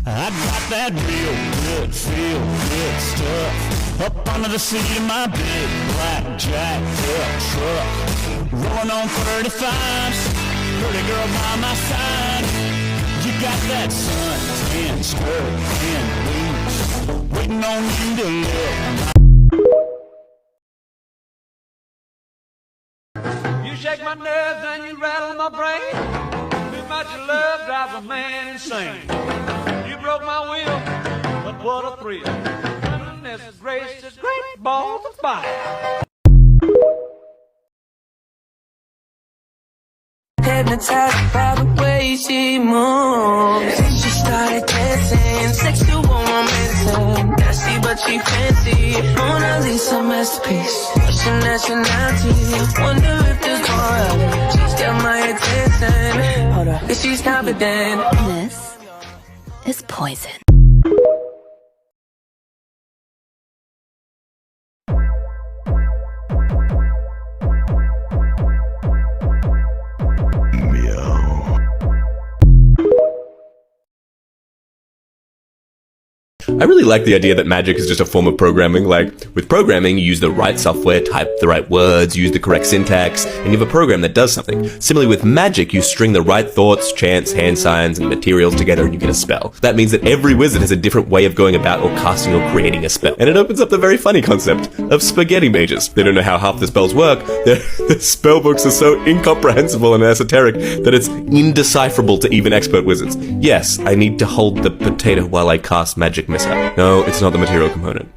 I got that real good, feel good stuff. Up under the seat of my big black jacked up truck. Rolling on 35s, pretty girl by my side. You got that sun-tan skirt and boots, waiting on you to look. You shake my nerves and you rattle my brain. Too much love drives a man insane. You broke my will, but what a thrill. Goodness gracious, great balls of fire. Hypnotized by the way she moves. She started dancing, sexual momentum. Nasty but she fancy. Mona Lisa masterpiece. What's your nationality? Wonder if there's more of it. She's got my attention. Hold up, cause she's confident. This is poison. I really like the idea that magic is just a form of programming. Like, with programming, you use the right software, type the right words, use the correct syntax, and you have a program that does something. Similarly, with magic, you string the right thoughts, chants, hand signs, and materials together, and you get a spell. That means that every wizard has a different way of going about or casting or creating a spell. And it opens up the very funny concept of spaghetti mages. They don't know how half the spells work. Their spell books are so incomprehensible and esoteric that it's indecipherable to even expert wizards. Yes, I need to hold the potato while I cast magic missile. No, it's not the material component.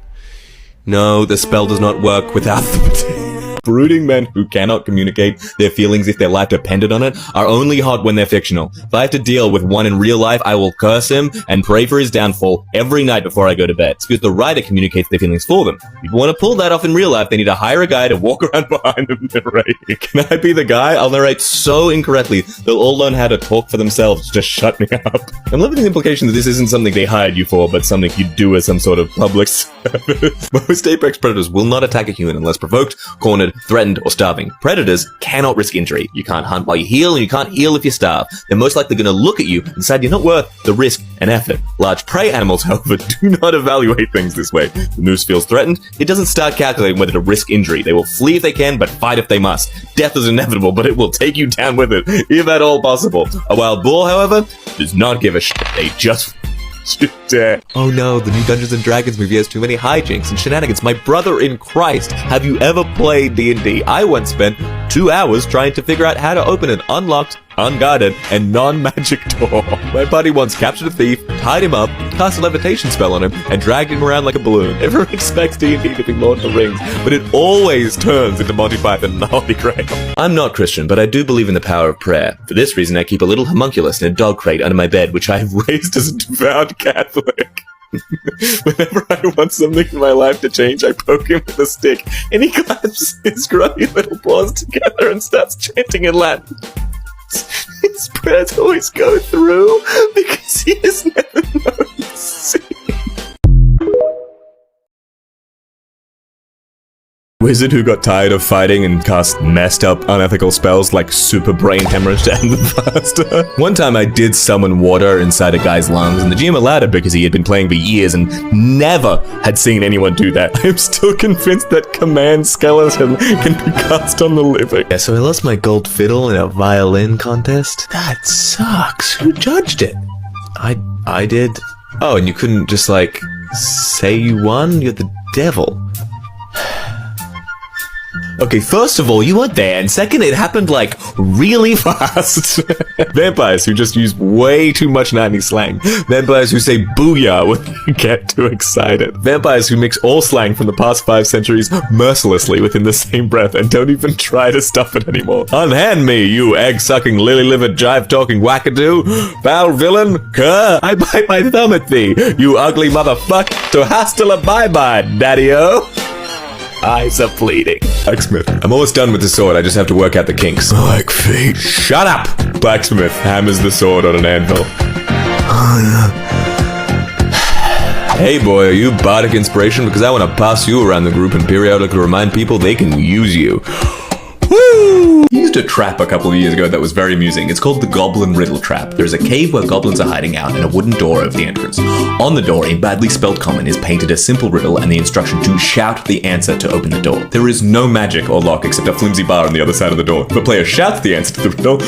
No, the spell does not work without the potato. Brooding men who cannot communicate their feelings if their life depended on it are only hot when they're fictional. If I have to deal with one in real life, I will curse him and pray for his downfall every night before I go to bed. It's because the writer communicates their feelings for them. If people want to pull that off in real life, they need to hire a guy to walk around behind them and narrate. Can I be the guy? I'll narrate so incorrectly, they'll all learn how to talk for themselves. Just shut me up. I'm loving the implication that this isn't something they hired you for, but something you do as some sort of public service. Most apex predators will not attack a human unless provoked, cornered, threatened, or starving. Predators cannot risk injury. You can't hunt while you heal, and you can't heal if you starve. They're most likely going to look at you and decide you're not worth the risk and effort. Large prey animals, however, do not evaluate things this way. The moose feels threatened. It doesn't start calculating whether to risk injury. They will flee if they can, but fight if they must. Death is inevitable, but it will take you down with it, if at all possible. A wild boar, however, does not give a shit. They just... Oh no, the new Dungeons & Dragons movie has too many hijinks and shenanigans. My brother in Christ, have you ever played D&D? I once spent 2 hours trying to figure out how to open an unlocked, unguarded, and non-magic door. My buddy once captured a thief, tied him up, cast a levitation spell on him, and dragged him around like a balloon. Everyone expects D&D to be Lord of the Rings, but it always turns into Monty Python and the Holy Grail. I'm not Christian, but I do believe in the power of prayer. For this reason, I keep a little homunculus in a dog crate under my bed, which I have raised as a devout Catholic. Whenever I want something in my life to change, I poke him with a stick, and he claps his grubby little paws together and starts chanting in Latin. His prayers always go through because he has never known sin. Wizard who got tired of fighting and cast messed up unethical spells like super brain hemorrhage to end them faster. One time I did summon water inside a guy's lungs, and the GM allowed it because he had been playing for years and never had seen anyone do that. I'm still convinced that command skeleton can be cast on the living. Yeah, so I lost my gold fiddle in a violin contest. That sucks. Who judged it? I did. Oh, and you couldn't just like say you won? You're the devil. Okay, first of all, you weren't there, and second, it happened, like, really fast. Vampires who just use way too much 90s slang. Vampires who say booyah when they get too excited. Vampires who mix all slang from the past 5 centuries mercilessly within the same breath and don't even try to stop it anymore. Unhand me, you egg-sucking, lily-livered, jive-talking wackadoo. Foul villain, cur, I bite my thumb at thee, you ugly motherfucker. So hasta la bye-bye, daddy-o. Eyes are bleeding. Blacksmith. I'm almost done with the sword. I just have to work out the kinks. Like feet. Shut up! Blacksmith hammers the sword on an anvil. Hey boy, are you bardic inspiration? Because I want to pass you around the group and periodically remind people they can use you. Woo! He used a trap a couple of years ago that was very amusing. It's called the Goblin Riddle Trap. There's a cave where goblins are hiding out and a wooden door over the entrance. On the door, in badly spelled common, is painted a simple riddle and the instruction to shout the answer to open the door. There is no magic or lock except a flimsy bar on the other side of the door. If a player shouts the answer to the riddle,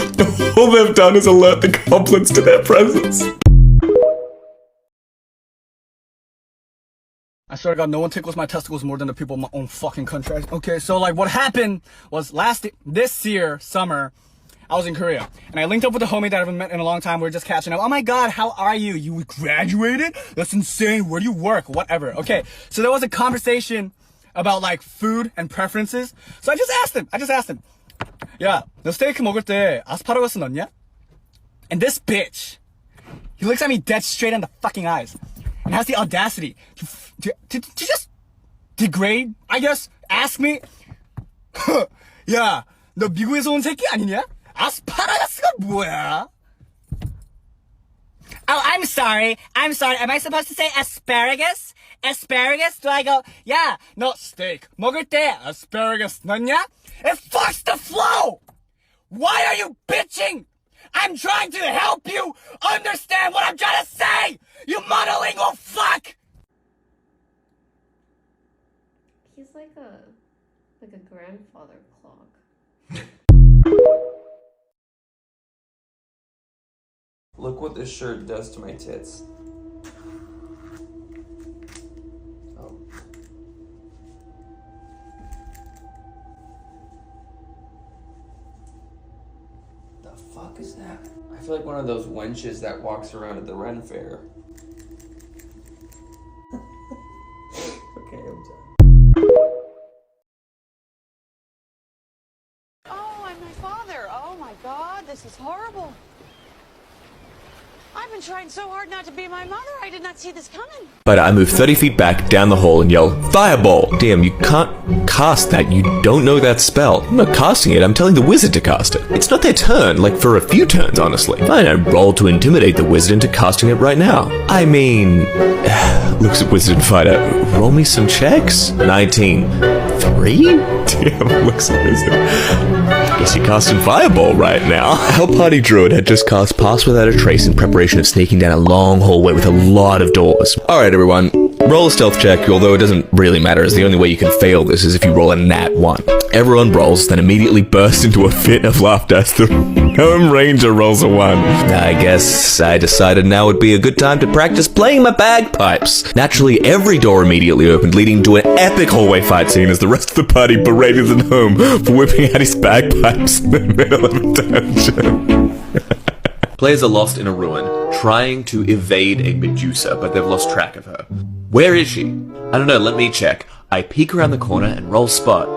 all they've done is alert the goblins to their presence. I swear to God, no one tickles my testicles more than the people in my own fucking country. Okay, so like what happened was this year, summer, I was in Korea. And I linked up with a homie that I haven't met in a long time. We were just catching up. Oh my God, how are you? You graduated? That's insane. Where do you work? Whatever. Okay, so there was a conversation about like food and preferences. So I just asked him. 야, 너 스테이크 먹을 때 아스파라거스 넣냐? And this bitch, he looks at me dead straight in the fucking eyes and has the audacity to just degrade, I guess, ask me, 야, 너 미국에서 온 새끼 아니냐? 아스파라거스가 뭐야? Oh, I'm sorry. Am I supposed to say asparagus? Asparagus? Do I go, yeah, no, steak. 먹을 때 asparagus 넣냐? It fucks the flow! Why are you bitching? I'm trying to help you understand what I'm trying to say! You monolingual fuck! He's like a grandfather clock. Look what this shirt does to my tits. Oh. The fuck is that? I feel like one of those wenches that walks around at the Ren Fair. Okay, I'm done. Oh, I'm my father. Oh my God, this is horrible. I've been trying so hard not to be my mother. I did not see this coming. But I move 30 feet back down the hall and yell, Fireball! Damn, you can't cast that. You don't know that spell. I'm not casting it. I'm telling the wizard to cast it. It's not their turn, like for a few turns, honestly. Fine, I roll to intimidate the wizard into casting it right now. I mean, looks at Wizard Fighter. Roll me some checks. 19. 3? Damn, looks at Wizard. Guess you're casting Fireball right now. Our party druid had just cast Pass Without a Trace in preparation of sneaking down a long hallway with a lot of doors. Alright everyone, roll a stealth check, although it doesn't really matter as the only way you can fail this is if you roll a nat 1. Everyone rolls, then immediately bursts into a fit of laughter as the Gnome Ranger rolls a 1. I guess I decided now would be a good time to practice playing my bagpipes. Naturally, every door immediately opened, leading to an epic hallway fight scene as the rest of the party berated the gnome for whipping out his bagpipes in the middle of a dungeon. Players are lost in a ruin, trying to evade a Medusa, but they've lost track of her. Where is she? I don't know, let me check. I peek around the corner and roll spot.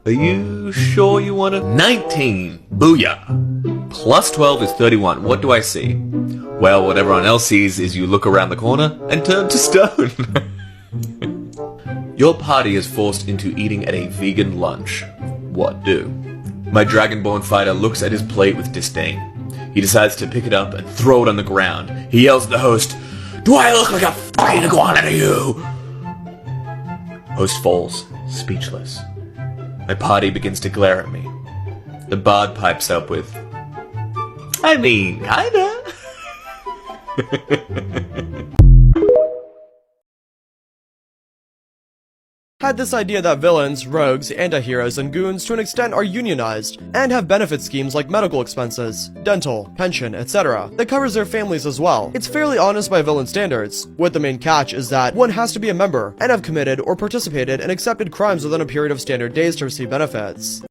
Are you sure you want to? 19! Booyah! Plus 12 is 31. What do I see? Well, what everyone else sees is you look around the corner and turn to stone. Your party is forced into eating at a vegan lunch. What do? My Dragonborn fighter looks at his plate with disdain. He decides to pick it up and throw it on the ground. He yells at the host, "Do I look like a fucking iguana to you?" Host falls, speechless. My party begins to glare at me. The bard pipes up with, I mean, kinda. Had this idea that villains, rogues, anti-heroes, and goons to an extent are unionized, and have benefit schemes like medical expenses, dental, pension, etc. that covers their families as well. It's fairly honest by villain standards, with the main catch is that one has to be a member, and have committed or participated in accepted crimes within a period of standard days to receive benefits.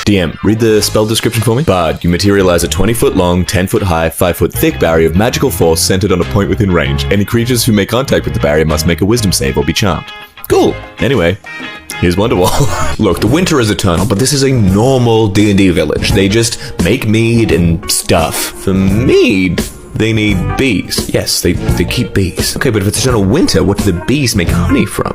DM, read the spell description for me. Bard, you materialize a 20-foot long, 10-foot high, 5-foot thick barrier of magical force centered on a point within range. Any creatures who make contact with the barrier must make a wisdom save or be charmed. Cool. Anyway, here's Wonderwall. Look, the winter is eternal, but this is a normal D&D village. They just make mead and stuff. For mead, they need bees. Yes, they keep bees. Okay, but if it's eternal winter, what do the bees make honey from?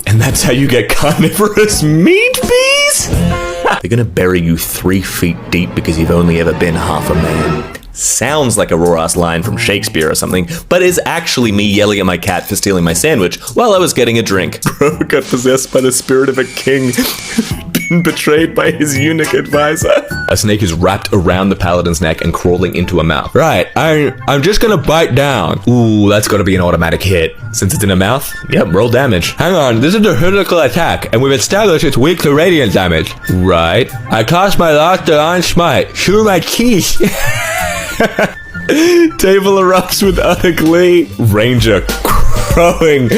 And that's how you get carnivorous meat bees? They're gonna bury you 3 feet deep because you've only ever been half a man. Sounds like a raw-ass line from Shakespeare or something, but is actually me yelling at my cat for stealing my sandwich while I was getting a drink. Bro got possessed by the spirit of a king, been betrayed by his eunuch advisor. A snake is wrapped around the paladin's neck and crawling into a mouth. Right, I'm just gonna bite down. Ooh, that's gotta be an automatic hit. Since it's in a mouth, yep, roll damage. Hang on, this is a critical attack, and we've established it's weak to radiant damage. Right, I cast my last divine smite. Chew my teeth. Table erupts with utter glee. Ranger crowing.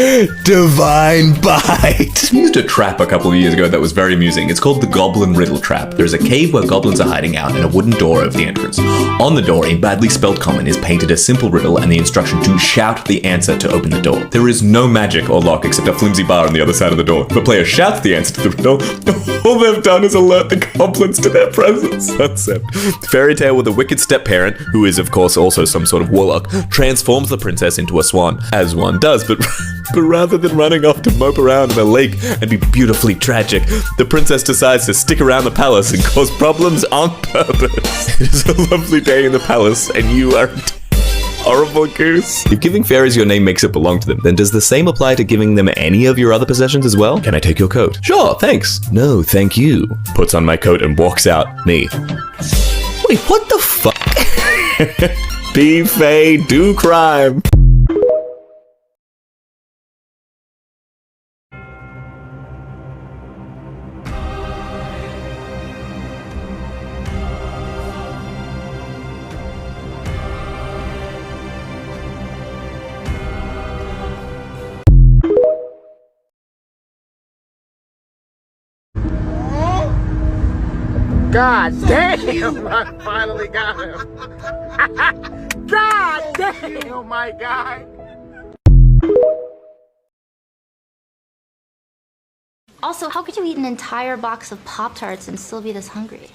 Divine bite. I used a trap a couple of years ago that was very amusing. It's called the Goblin Riddle Trap. There's a cave where goblins are hiding out and a wooden door over the entrance. On the door, in badly spelled common, is painted a simple riddle and the instruction to shout the answer to open the door. There is no magic or lock except a flimsy bar on the other side of the door. If a player shouts the answer to the riddle, all they've done is alert the goblins to their presence. Sunset. Fairy tale with a wicked step-parent, who is of course also some sort of warlock, transforms the princess into a swan, as one does, but rather than running off to mope around in a lake and be beautifully tragic, the princess decides to stick around the palace and cause problems on purpose. It is a lovely day in the palace, and you are a horrible goose. If giving fairies your name makes it belong to them, then does the same apply to giving them any of your other possessions as well? Can I take your coat? Sure, thanks. No, thank you. Puts on my coat and walks out. Me. Wait, what the fuck? Be fey, do crime. God damn, I finally got him. God damn, my guy. Also, how could you eat an entire box of Pop-Tarts and still be this hungry?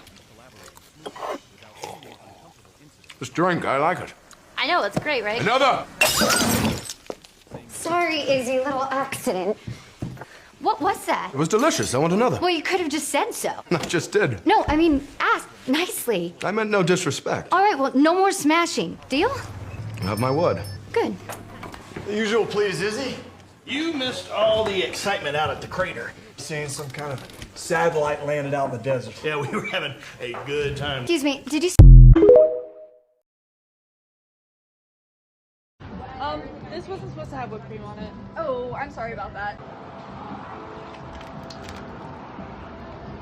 This drink, I like it. I know, it's great, right? Another! Sorry, Izzy, little accident. What was that? It was delicious. I want another. Well, you could have just said so. I just did. No, I mean, ask nicely. I meant no disrespect. All right, well, no more smashing. Deal? I have my word. Good. The usual, please, Izzy. You missed all the excitement out at the crater. Seeing some kind of satellite landed out in the desert. Yeah, we were having a good time. Excuse me, did you... This wasn't supposed to have whipped cream on it. Oh, I'm sorry about that.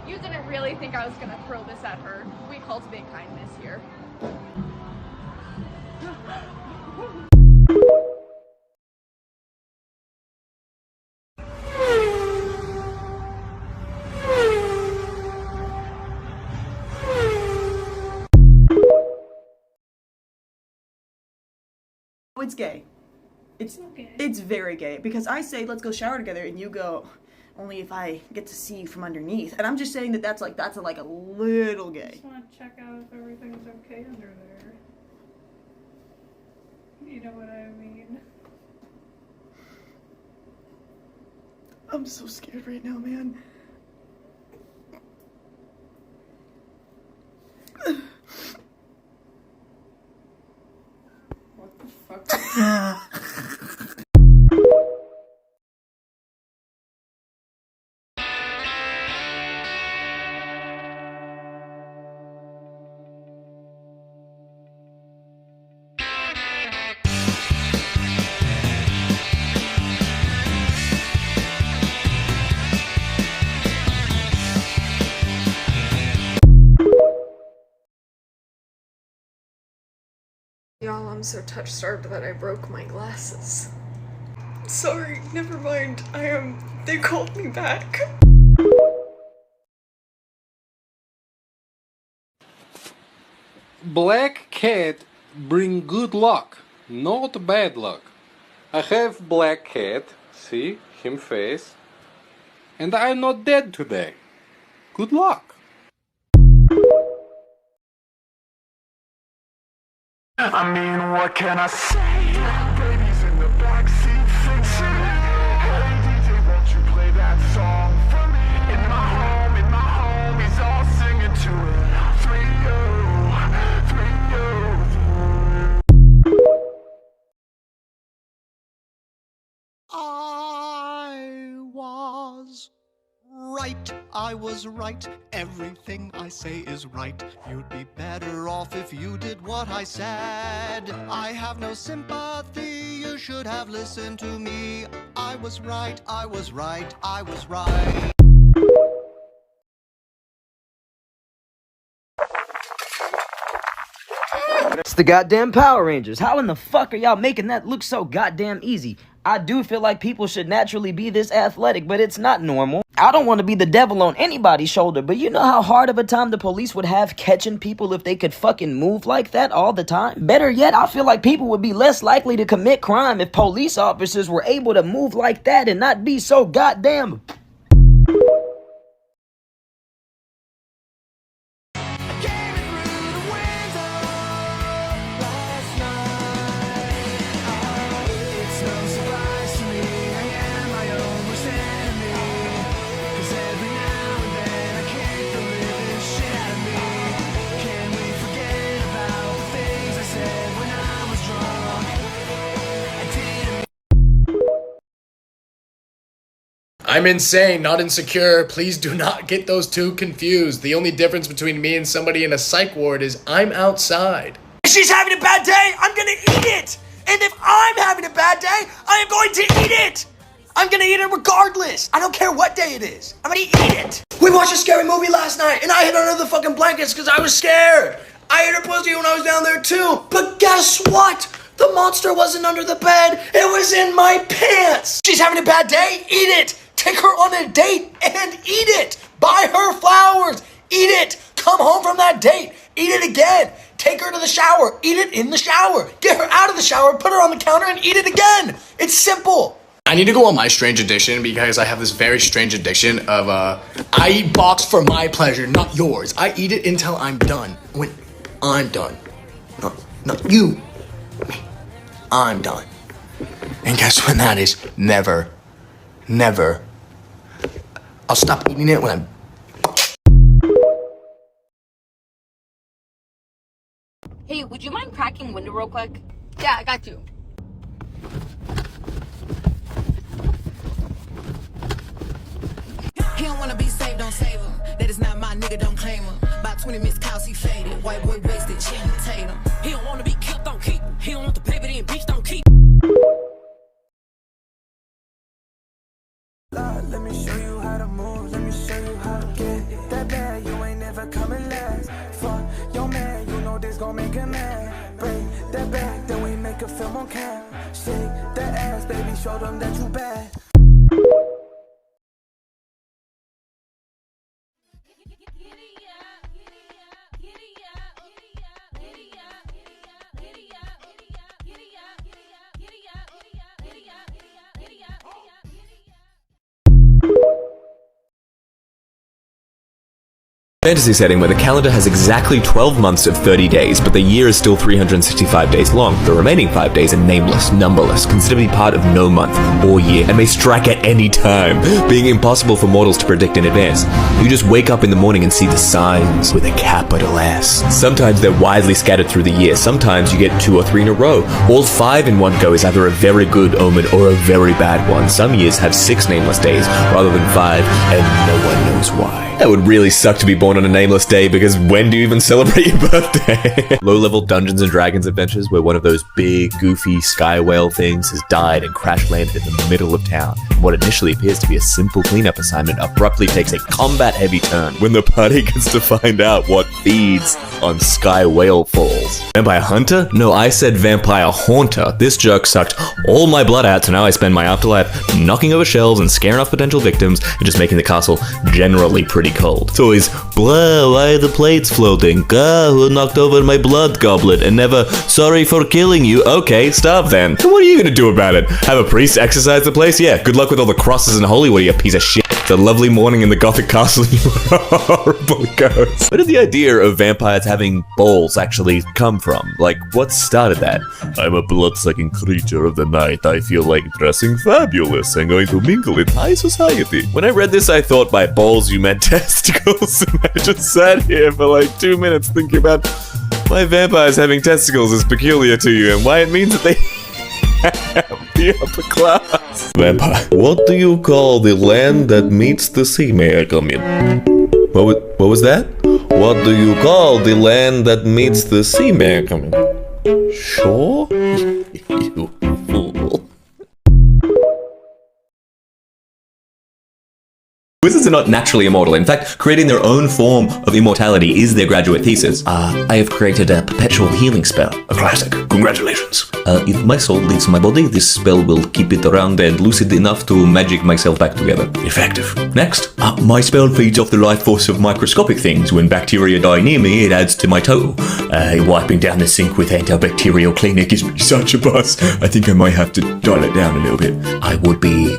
You didn't really think I was gonna throw this at her. We cultivate kindness here. It's gay. It's very gay because I say let's go shower together and you go only if I get to see you from underneath, and I'm just saying that that's like a little gay. I just want to check out if everything's okay under there. You know what I mean? I'm so scared right now, man. What the fuck? Y'all, I'm so touch-starved that I broke my glasses. Sorry, never mind. They called me back. Black cat bring good luck, not bad luck. I have black cat, See? Him face. And I'm not dead today. Good luck. I mean, what can I say? Baby's in the backseat fixing it. Hey DJ, won't you play that song for me? In my home, he's all singing to it. 3-0, 3-0. I was right. Everything I say is right. You'd be better off if you did what I said. I have no sympathy. You should have listened to me. I was right. I was right. I was right. It's the goddamn Power Rangers. How in the fuck are y'all making that look so goddamn easy? I do feel like people should naturally be this athletic, but it's not normal. I don't want to be the devil on anybody's shoulder, but you know how hard of a time the police would have catching people if they could fucking move like that all the time? Better yet, I feel like people would be less likely to commit crime if police officers were able to move like that and not be so goddamn... I'm insane, not insecure. Please do not get those two confused. The only difference between me and somebody in a psych ward is I'm outside. If she's having a bad day, I'm gonna eat it! And if I'm having a bad day, I am going to eat it! I'm gonna eat it regardless! I don't care what day it is. I'm gonna eat it! We watched a scary movie last night, and I hid under the fucking blankets because I was scared! I ate her pussy when I was down there too! But guess what? The monster wasn't under the bed, it was in my pants! She's having a bad day? Eat it! Take her on a date and eat it! Buy her flowers! Eat it! Come home from that date! Eat it again! Take her to the shower! Eat it in the shower! Get her out of the shower, put her on the counter, and eat it again! It's simple! I need to go on my strange addiction because I have this very strange addiction of, I eat box for my pleasure, not yours. I eat it until I'm done. When I'm done. Not you. Me. I'm done. And guess when that is? Never. Never. I'll stop eating it when I'm... Hey, would you mind cracking window real quick? Yeah, I got you. He don't wanna be saved, don't save him. That is not my nigga, don't claim him. About 20 missed cows, he faded. White boy wasted, Channing Tatum. He don't wanna be kept, don't keep. He don't want the paper, then bitch, don't keep. Let me show you how to move, let me show you how to get that bag, you ain't never coming last. Fuck your man, you know this gon' make him mad. Bring that back, then we make a film on cam. Shake that ass, baby, show them that you bad. Fantasy setting where the calendar has exactly 12 months of 30 days, but the year is still 365 days long. The remaining 5 days are nameless, numberless, considered to be part of no month or year, and may strike at any time, being impossible for mortals to predict in advance. You just wake up in the morning and see the signs with a capital S. Sometimes they're widely scattered through the year, sometimes you get 2 or 3 in a row. All 5 in one go is either a very good omen or a very bad one. Some years have 6 nameless days rather than 5, and no one knows why. That would really suck to be born on a nameless day, because when do you even celebrate your birthday? Low-level Dungeons & Dragons adventures where one of those big, goofy sky whale things has died and crash-landed in the middle of town. And what initially appears to be a simple cleanup assignment abruptly takes a combat-heavy turn when the party gets to find out what feeds on sky whale falls. Vampire Hunter? No, I said Vampire Haunter. This jerk sucked all my blood out, so now I spend my afterlife knocking over shelves and scaring off potential victims and just making the castle generally pretty cold. It's always Whoa, why are the plates floating? Who knocked over my blood goblet and never sorry for killing you? Okay, stop then. And what are you gonna do about it? Have a priest exorcise the place? Yeah, good luck with all the crosses and holy water, you piece of shit. It's a lovely morning in the Gothic castle and you are a horrible ghost. Where did the idea of vampires having balls actually come from? Like, what started that? I'm a blood-sucking creature of the night. I feel like dressing fabulous and going to mingle in high society. When I read this, I thought by balls you meant testicles, and I just sat here for like 2 minutes thinking about why vampires having testicles is peculiar to you and why it means that they have the upper class. Vampire. What do you call the land that meets the sea, may I come in? What was that? What do you call the land that meets the sea, may I come in? Sure? You fool. Wizards are not naturally immortal. In fact, creating their own form of immortality is their graduate thesis. I have created a perpetual healing spell. A classic. Congratulations. If my soul leaves my body, this spell will keep it around and lucid enough to magic myself back together. Effective. Next, my spell feeds off the life force of microscopic things. When bacteria die near me, it adds to my total. Wiping down the sink with antibacterial cleaner gives me such a buzz. I think I might have to dial it down a little bit. I would be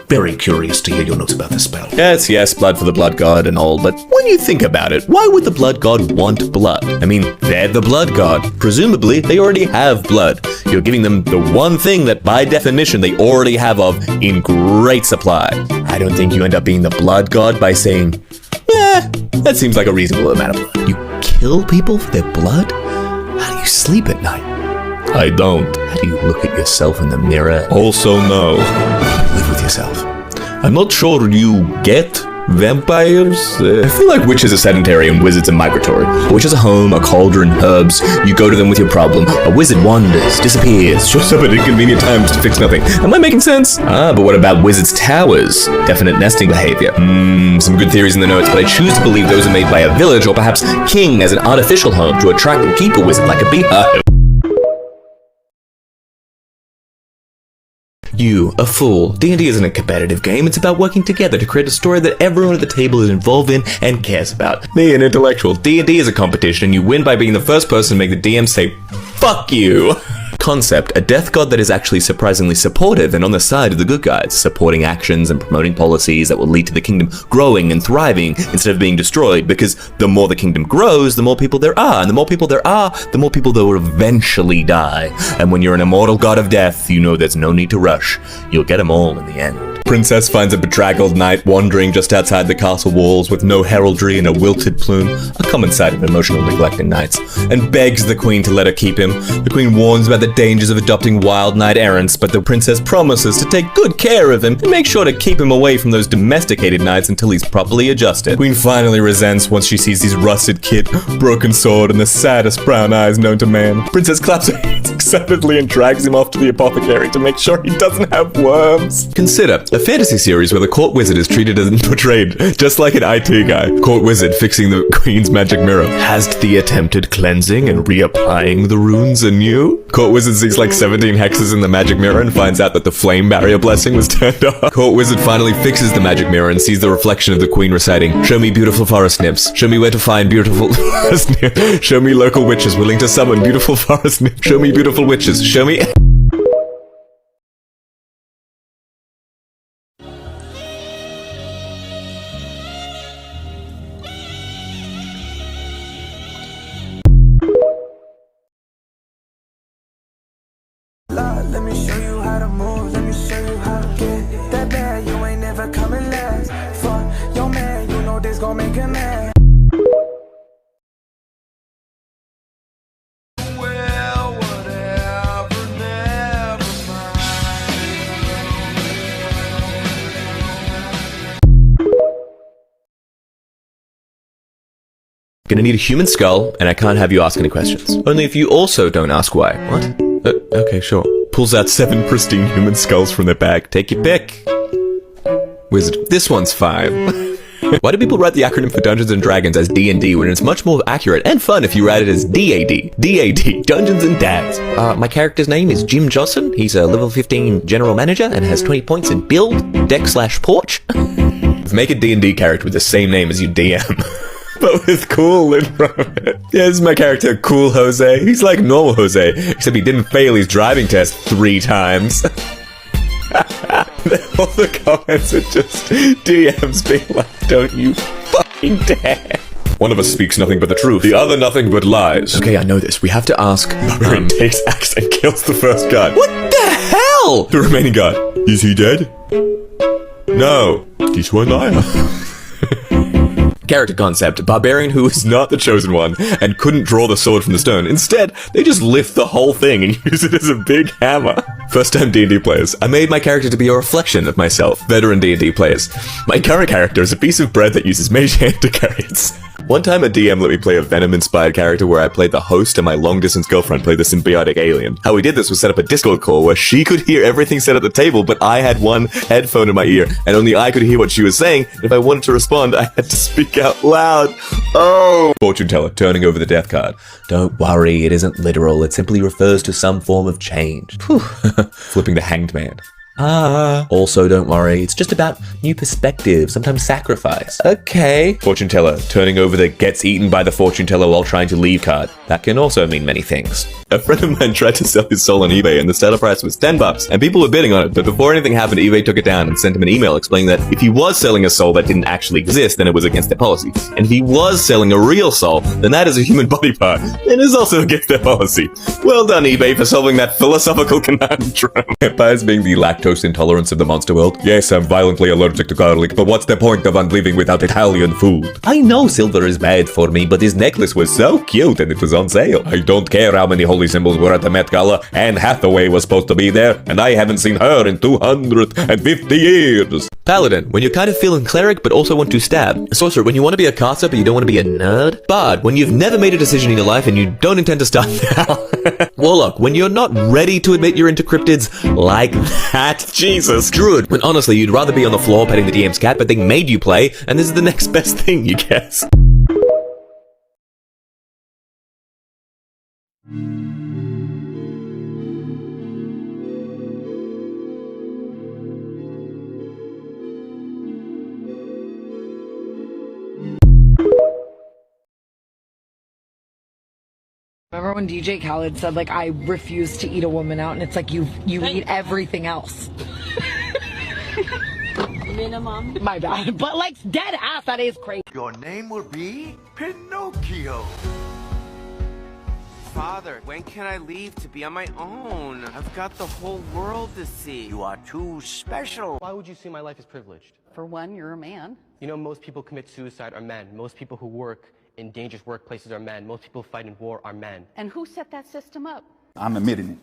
very curious to hear your notes about this spell. Yes, blood for the blood god and all, but when you think about it, why would the blood god want blood? I mean, they're the blood god. Presumably, they already have blood. You're giving them the one thing that, by definition, they already have of in great supply. I don't think you end up being the blood god by saying, yeah, that seems like a reasonable amount of blood. You kill people for their blood? How do you sleep at night? I don't. How do you look at yourself in the mirror? Also, no. Live with yourself. I'm not sure you get vampires. I feel like witches are sedentary and wizards are migratory. A witch has a home, a cauldron, herbs. You go to them with your problem. A wizard wanders, disappears, shows up at inconvenient times to fix nothing. Am I making sense? But what about wizards' towers? Definite nesting behavior. Some good theories in the notes, but I choose to believe those are made by a village or perhaps king as an artificial home to attract and keep a wizard like a beehive. You, a fool. D&D isn't a competitive game, it's about working together to create a story that everyone at the table is involved in and cares about. Me, an intellectual. D&D is a competition and you win by being the first person to make the DM say, fuck you! Concept, a death god that is actually surprisingly supportive and on the side of the good guys, supporting actions and promoting policies that will lead to the kingdom growing and thriving instead of being destroyed, because the more the kingdom grows, the more people there are, and the more people there are, the more people that will eventually die. And when you're an immortal god of death, you know there's no need to rush. You'll get them all in the end. Princess finds a bedraggled knight wandering just outside the castle walls with no heraldry and a wilted plume, a common sight of emotional neglect in knights, and begs the queen to let her keep him. The queen warns about the dangers of adopting wild knight errants, but the princess promises to take good care of him and make sure to keep him away from those domesticated knights until he's properly adjusted. Queen finally resents once she sees his rusted kit, broken sword, and the saddest brown eyes known to man. Princess claps her hands excitedly and drags him off to the apothecary to make sure he doesn't have worms. Consider a fantasy series where the court wizard is treated and portrayed just like an IT guy. Court wizard fixing the queen's magic mirror. Has the attempted cleansing and reapplying the runes anew? Court wizard sees like 17 hexes in the magic mirror and finds out that the flame barrier blessing was turned off. Court wizard finally fixes the magic mirror and sees the reflection of the queen reciting, "Show me beautiful forest nymphs. Show me where to find beautiful forest nymphs. Show me local witches willing to summon beautiful forest nymphs. Show me beautiful witches. Show me..." Let me show you how to move, let me show you how to get that bad. You ain't never coming last. Fuck your man, you know this gon' make him mad. Well, whatever, never Gonna need a human skull, and I can't have you ask any questions. Only if you also don't ask why. What? Okay, sure. Pulls out 7 pristine human skulls from their bag. Take your pick. Wizard. This one's 5. Why do people write the acronym for Dungeons & Dragons as D&D when it's much more accurate and fun if you write it as DAD? DAD, Dungeons & Dads. My character's name is Jim Johnson. He's a level 15 general manager and has 20 points in build, deck/porch. Make a D&D character with the same name as your DM. but with cool in front of it. Yeah, this is my character, Cool Jose. He's like normal Jose, except he didn't fail his driving test 3 times. All the comments are just DMs being like, don't you fucking dare. One of us speaks nothing but the truth, the other nothing but lies. Okay, I know this. We have to ask. Barbarian takes axe and kills the first guard. What the hell? The remaining guard. Is he dead? No. He's one liar. Character concept, barbarian who is not the chosen one and couldn't draw the sword from the stone. Instead, they just lift the whole thing and use it as a big hammer. First time D&D players, I made my character to be a reflection of myself. Veteran D&D players, my current character is a piece of bread that uses mage hand to carry it. One time a DM let me play a Venom-inspired character where I played the host and my long-distance girlfriend played the symbiotic alien. How we did this was set up a Discord call where she could hear everything said at the table, but I had one headphone in my ear, and only I could hear what she was saying, and if I wanted to respond, I had to speak out loud. Oh! Fortune teller, turning over the death card. Don't worry, it isn't literal, it simply refers to some form of change. Flipping the hanged man. Also, don't worry, it's just about new perspective, sometimes sacrifice. Okay. Fortune teller, turning over the gets eaten by the fortune teller while trying to leave card. That can also mean many things. A friend of mine tried to sell his soul on eBay and the starter price was $10, and people were bidding on it, but before anything happened, eBay took it down and sent him an email explaining that if he was selling a soul that didn't actually exist, then it was against their policy. And if he was selling a real soul, then that is a human body part, and is also against their policy. Well done, eBay, for solving that philosophical conundrum. Vampires being the lactose intolerance of the monster world. Yes, I'm violently allergic to garlic, but what's the point of living without Italian food? I know silver is bad for me, but his necklace was so cute and it was on sale. I don't care how many holy symbols were at the Met Gala. Anne Hathaway was supposed to be there, and I haven't seen her in 250 years. Paladin, when you're kind of feeling cleric but also want to stab. Sorcerer, when you want to be a caster but you don't want to be a nerd. Bard, when you've never made a decision in your life and you don't intend to start now. Warlock, when you're not ready to admit you're into cryptids like that. Jesus. Druid, when honestly you'd rather be on the floor petting the DM's cat but they made you play, and this is the next best thing, you guess. Remember when DJ Khaled said, like, I refuse to eat a woman out, and it's like you eat everything else. Minimum. My bad. But, like, dead ass, that is crazy. Your name will be Pinocchio. Father, when can I leave to be on my own? I've got the whole world to see. You are too special. Why would you see my life as privileged? For one, you're a man. You know, most people commit suicide are men. Most people who work in dangerous workplaces are men. Most people who fight in war are men. And who set that system up? I'm admitting it.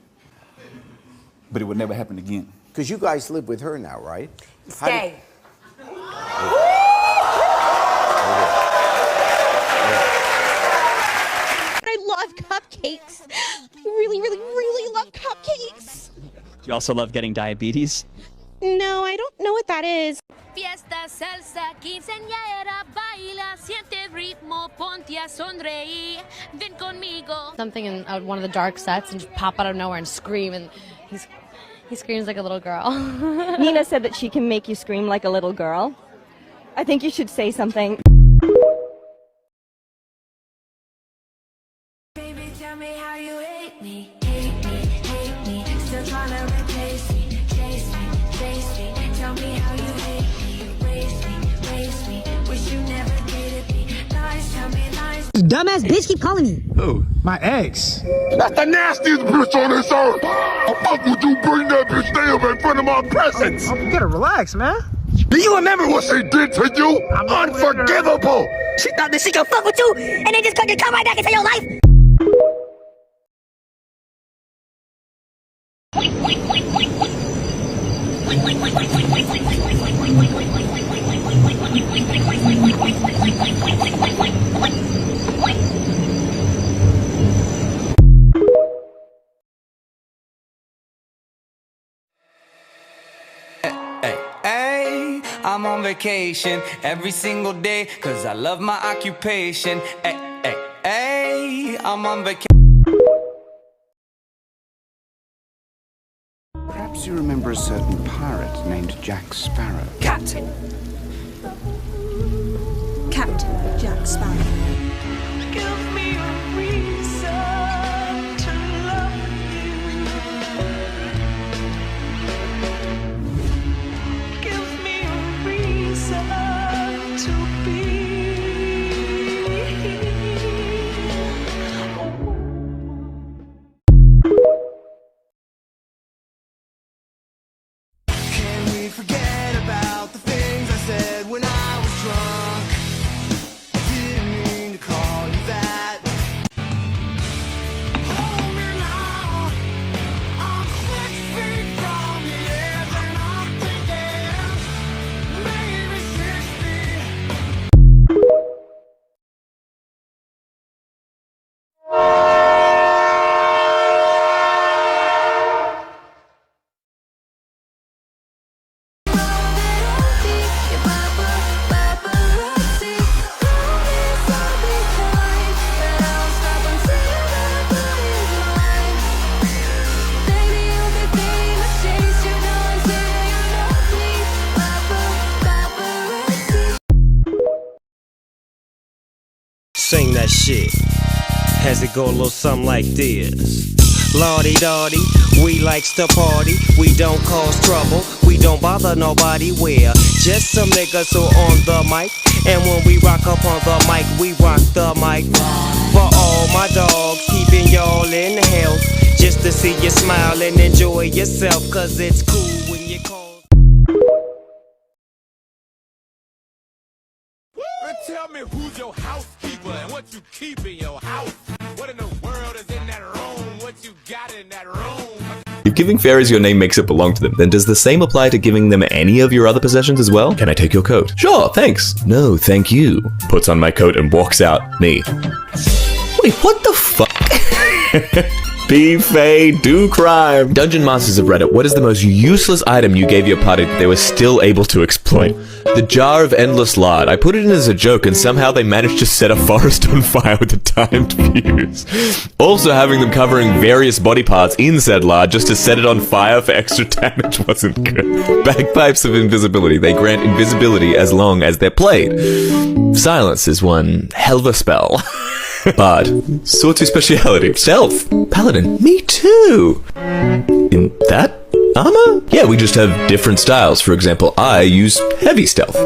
But it would never happen again. Because you guys live with her now, right? Stay. I love cupcakes. I really, really, really love cupcakes. You also love getting diabetes? No, I don't know what that is. Fiesta, salsa, quinceañera, baila, siente ritmo, ponte a sonreír, ven conmigo. Something in one of the dark sets and just pop out of nowhere and scream, and he screams like a little girl. Nina said that she can make you scream like a little girl. I think you should say something. Baby, tell me how you hate me, still trying to replace me, chase me. Tell me how you hate me, waste me, wish you never did it, lies, tell me lies. Dumbass bitch keep calling me. Who? My ex. That's the nastiest bitch on this earth. How fuck would you bring that bitch down in front of my presence? You gotta relax, man. Do you remember what she did to you? Unforgivable. She thought that she could fuck with you, and then just come right back into your life. Hey, I'm on vacation every single day, cause I love my occupation. Hey, I'm on vacation. Perhaps you remember a certain pirate named Jack Sparrow. Captain! Captain Jack Sparrow. Give me a reason to love you. Give me a reason to be. Can we forget about the things I said when I was drunk? I didn't mean to call you that. Hold me now. I'm 6 feet from the edge and I'm thinking maybe 60. Sing that shit. Has it go a little something like this? Lordy dotty, we likes to party. We don't cause trouble, we don't bother nobody. We're just some niggas who on the mic. And when we rock up on the mic, we rock the mic. For all my dogs, keeping y'all in health. Just to see you smile and enjoy yourself. Cause it's cool when you call. Tell me who's your housekeeper and what you keep in your house. What in the world is in that room? What you got in that room? If giving fairies your name makes it belong to them, then does the same apply to giving them any of your other possessions as well? Can I take your coat? Sure, thanks. No, thank you. Puts on my coat and walks out. Me. Wait, what the fuck? Be fey, do crime. Dungeon Masters of Reddit, what is the most useless item you gave your party that they were still able to exploit? The jar of endless lard. I put it in as a joke and somehow they managed to set a forest on fire with the timed fuse. Also having them covering various body parts in said lard just to set it on fire for extra damage wasn't good. Bagpipes of invisibility. They grant invisibility as long as they're played. Silence is one hell of a spell. Bard. Sword to speciality. Stealth. Paladin. Me too. In that armor? Yeah, we just have different styles. For example, I use heavy stealth.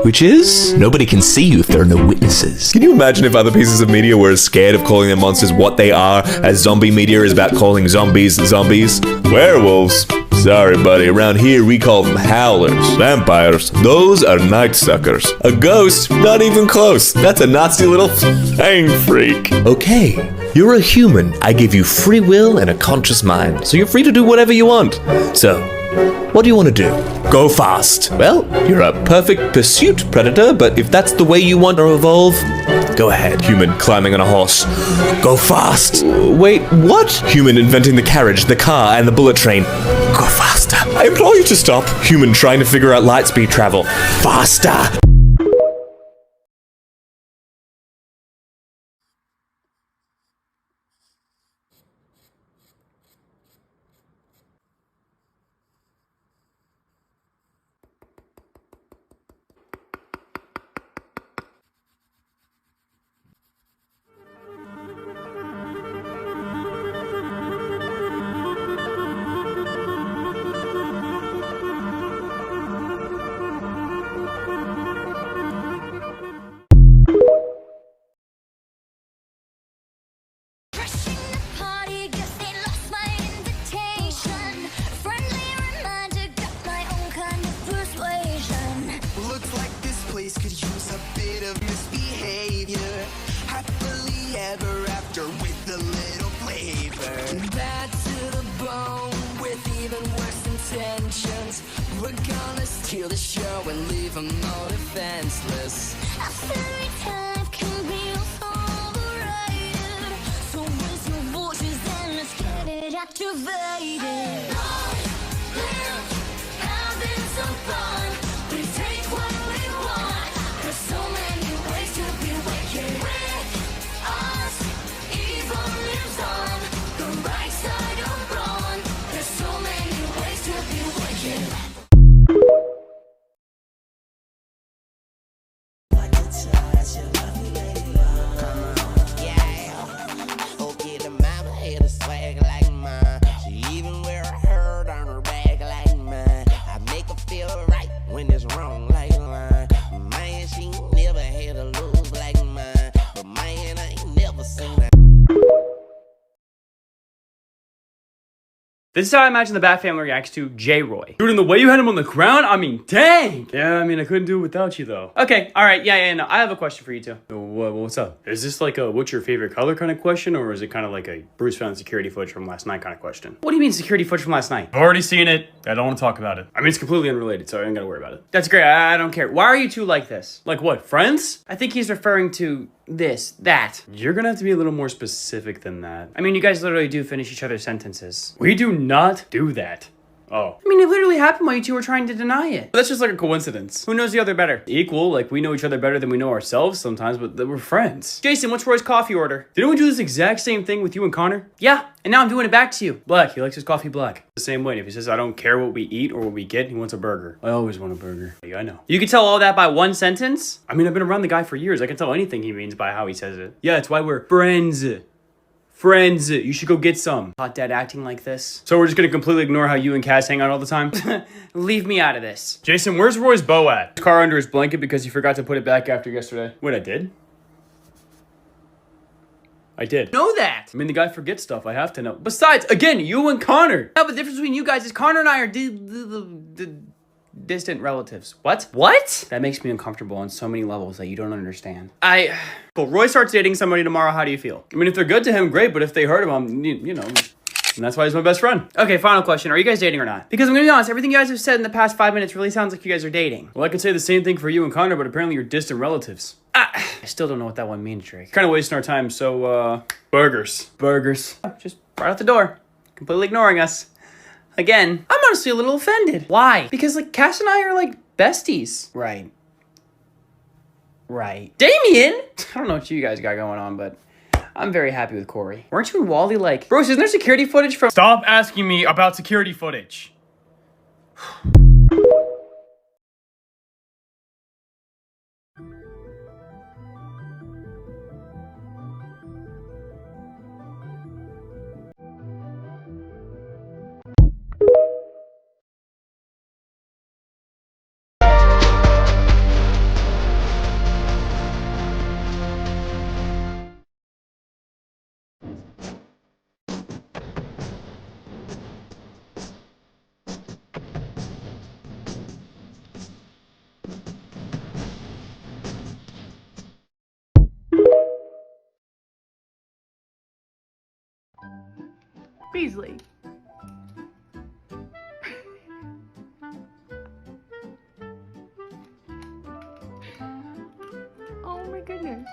Which is? Nobody can see you if there are no witnesses. Can you imagine if other pieces of media were as scared of calling their monsters what they are as zombie media is about calling zombies zombies? Werewolves. Sorry, buddy. Around here, we call them howlers. Vampires. Those are night suckers. A ghost? Not even close. That's a Nazi little fang freak. Okay. You're a human. I give you free will and a conscious mind, so you're free to do whatever you want. So, what do you want to do? Go fast. Well, you're a perfect pursuit predator, but if that's the way you want to evolve, go ahead. Human climbing on a horse. Go fast. Wait, what? Human inventing the carriage, the car, and the bullet train. Go faster. I implore you to stop. Human trying to figure out light speed travel. Faster. We're gonna steal the show and leave them all defenseless. A fairy tale can be overrated. So raise your voices and let's get it activated. Live, having some fun. We take what we want. There's so many ways to be wicked. With us, evil lives on the right side of wrong. There's so many ways to be wicked. This is how I imagine the Bat family reacts to J-Roy. Dude, and the way you had him on the ground, I mean, dang! Yeah, I mean, I couldn't do it without you, though. Okay, alright, yeah, no, I have a question for you, too. What's up? Is this like a what's your favorite color kind of question, or is it kind of like a Bruce found security footage from last night kind of question? What do you mean security footage from last night? I've already seen it. I don't want to talk about it. I mean, it's completely unrelated, so I ain't gotta worry about it. That's great, I don't care. Why are you two like this? Like what, friends? I think he's referring to this, that. You're gonna have to be a little more specific than that. I mean, you guys literally do finish each other's sentences. We do not do that. Oh. I mean, it literally happened while you two were trying to deny it. That's just like a coincidence. Who knows the other better? Equal, like we know each other better than we know ourselves sometimes, but we're friends. Jason, what's Roy's coffee order? Didn't we do this exact same thing with you and Connor? Yeah, and now I'm doing it back to you. Black, he likes his coffee black. The same way, if he says I don't care what we eat or what we get, he wants a burger. I always want a burger. Yeah, I know. You can tell all that by one sentence? I mean, I've been around the guy for years. I can tell anything he means by how he says it. Yeah, it's why we're friends. Friends, you should go get some. Hot dad acting like this. So we're just gonna completely ignore how you and Cass hang out all the time? Leave me out of this. Jason, where's Roy's bow at? Car under his blanket because he forgot to put it back after yesterday. Wait, I did? I did. Know that! I mean, the guy forgets stuff. I have to know. Besides, again, you and Connor. No, but the difference between you guys is Connor and I are distant relatives. What? What? That makes me uncomfortable on so many levels that you don't understand. Well, Roy starts dating somebody tomorrow. How do you feel? I mean, if they're good to him, great. But if they hurt him, you know, and that's why he's my best friend. Okay, final question. Are you guys dating or not? Because I'm gonna be honest, everything you guys have said in the past 5 minutes really sounds like you guys are dating. Well, I could say the same thing for you and Connor, but apparently you're distant relatives. I still don't know what that one means, Drake. Kind of wasting our time, so, burgers. Burgers. Just right out the door. Completely ignoring us. Again, I'm honestly a little offended. Why? Because, like, Cass and I are, like, besties. Right. Damien! I don't know what you guys got going on, but I'm very happy with Corey. Weren't you and Wally like, Bruce, isn't there security footage from— Stop asking me about security footage. Beasley. Oh my goodness.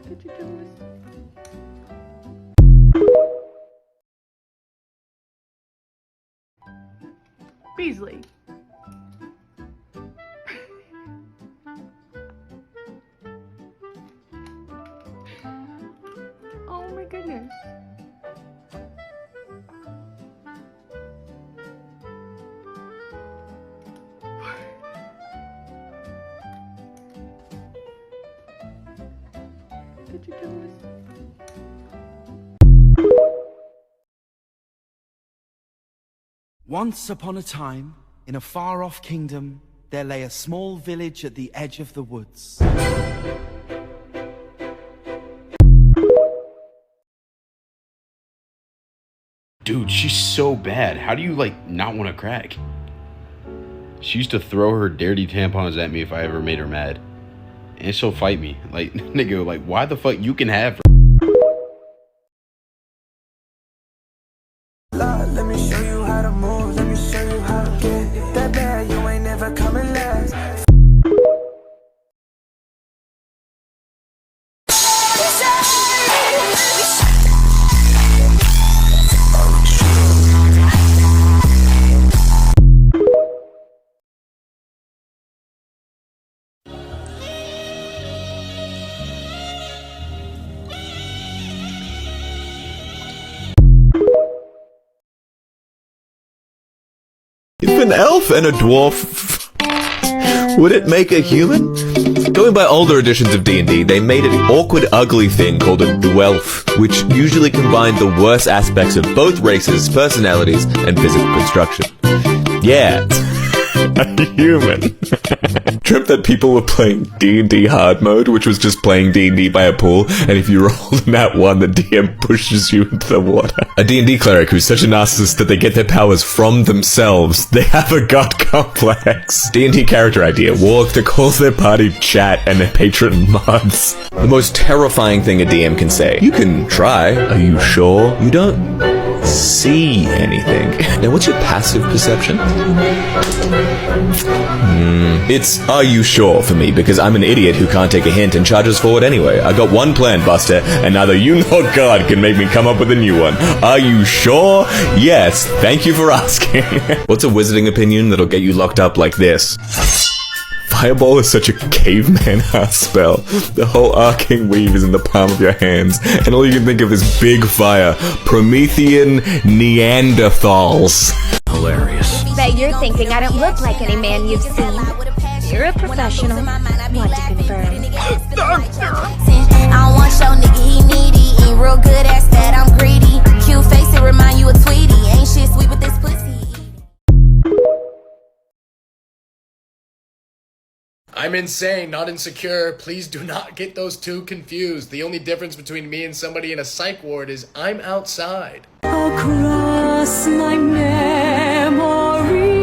Did you do this? Beasley. Oh my goodness. Did you do this? Once upon a time, in a far-off kingdom, there lay a small village at the edge of the woods. Dude, she's so bad. How do you, like, not want to crack? She used to throw her dirty tampons at me if I ever made her mad. And she'll fight me. Like, nigga, like, why the fuck you can have her? Let me show you how to move, let me show you how to get that bad, you ain't never coming last. If an elf and a dwarf, would it make a human? Going by older editions of D&D, they made an awkward, ugly thing called a dwelf, which usually combined the worst aspects of both races, personalities, and physical construction. Yeah. a human. Trip that people were playing D&D hard mode, which was just playing D&D by a pool, and if you roll in that one, the DM pushes you into the water. A D&D cleric who's such a narcissist that they get their powers from themselves. They have a god complex. D&D character idea. Warlock that calls their party chat and their patron mods. The most terrifying thing a DM can say. You can try. Are you sure? You don't see anything. Now, what's your passive perception? It's are you sure for me, because I'm an idiot who can't take a hint and charges forward anyway. I got one plan, Buster, and neither you nor God can make me come up with a new one. Are you sure? Yes, thank you for asking. What's a wizarding opinion that'll get you locked up like this? Fireball is such a caveman-ass spell. The whole arcane weave is in the palm of your hands, and all you can think of is big fire. Promethean Neanderthals. Hilarious. Bet you're thinking I don't look like any man you've seen. You're a professional. Want to confirm. I don't want your nigga, he needy. Ain't real good at that, I'm greedy. Cute face, it remind you of Tweety. Ain't shit sweet with this pussy. I'm insane, not insecure. Please do not get those two confused. The only difference between me and somebody in a psych ward is I'm outside. Across my memory.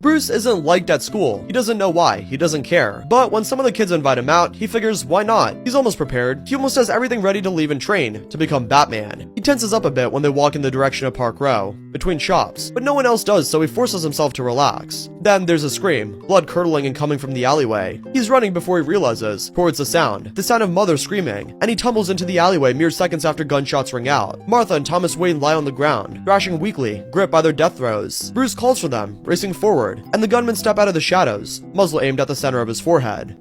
Bruce isn't liked at school. He doesn't know why. He doesn't care. But when some of the kids invite him out, he figures, why not? He's almost prepared. He almost has everything ready to leave and train to become Batman. He tenses up a bit when they walk in the direction of Park Row, between shops, but no one else does, so he forces himself to relax. Then there's a scream, blood curdling and coming from the alleyway. He's running before he realizes, towards the sound of mother screaming, and he tumbles into the alleyway mere seconds after gunshots ring out. Martha and Thomas Wayne lie on the ground, thrashing weakly, gripped by their death throes. Bruce calls for them, racing forward, and the gunmen step out of the shadows, muzzle aimed at the center of his forehead.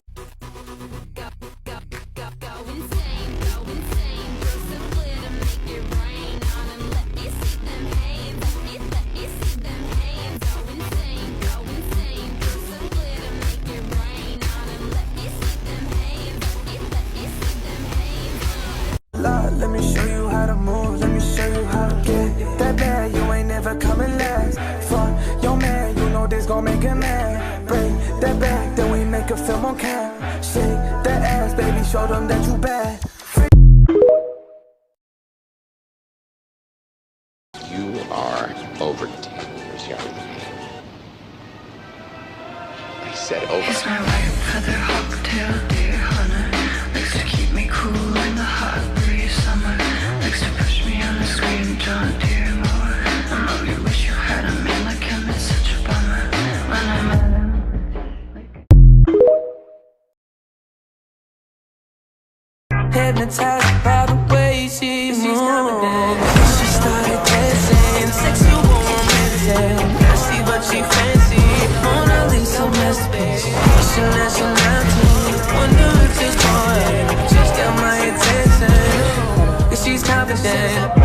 Let me show you how to move, let me show you how to get that bad. You ain't never coming last. Fuck your man, you know this gon' make him mad. Break that back, then we make a film on cam. Shake that ass, baby, show them that you bad. You are over 10 years younger than me. I said over. He's my white feather, hawktail, deer hunter. Likes to keep me cool in the hot breeze summer. Likes to push me on the screen, John Deere mower. I know you wish you had a man like him, it's such a bummer. When I met him. Hypnotized by the way she moves. She started dancing, sexual romancing. Nasty but she fancy. Mona Lisa. wishing that she meant to. Wonder if this boy, she's got my attention. Cause she's confident.